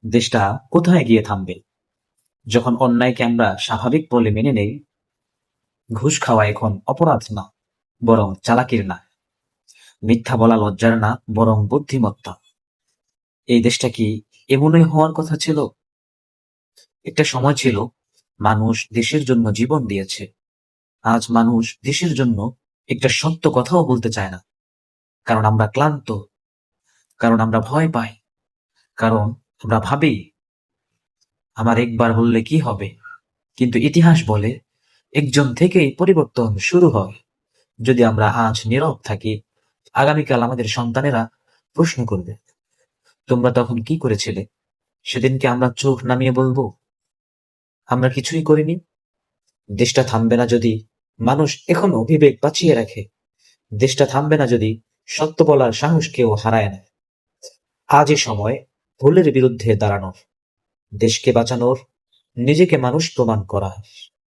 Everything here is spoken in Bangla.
দেশটা কোথায় গিয়ে থামবে? যখন অন্যায়কে আমরা স্বাভাবিক বলে মেনে নেই, ঘুষ খাওয়া এখন অপরাধ না, বরং চালাকির না, মিথ্যা বলা লজ্জার না, বরং বুদ্ধিমত্তা। এই দেশটা কি এমনই হওয়ার কথা ছিল? একটা সময় ছিল মানুষ দেশের জন্য জীবন দিয়েছে। আজ মানুষ দেশের জন্য একটা সত্য কথাও বলতে চায় না। কারণ আমরা ক্লান্ত, কারণ আমরা ভয় পাই, কারণ আমরা ভাবি আমার একবার বললে কি হবে। কিন্তু ইতিহাস বলে একজন থেকেই পরিবর্তন শুরু হয়। যদি আমরা আজ নীরব থাকি, আগামীকাল আমাদের সন্তানেরা প্রশ্ন করবে, তোমরা তখন কি করেছিলে? সেদিনকে আমরা চোখ নামিয়ে বলবো আমরা কিছুই করিনি? দেশটা থামবে না যদি মানুষ এখনো বিবেক বাঁচিয়ে রাখে। দেশটা থামবে না যদি সত্য বলার সাহস কেউ হারায় না। আজই সময় ভুলের বিরুদ্ধে দাঁড়ানোর, দেশকে বাঁচানোর, নিজেকে মানুষ প্রমাণ করা।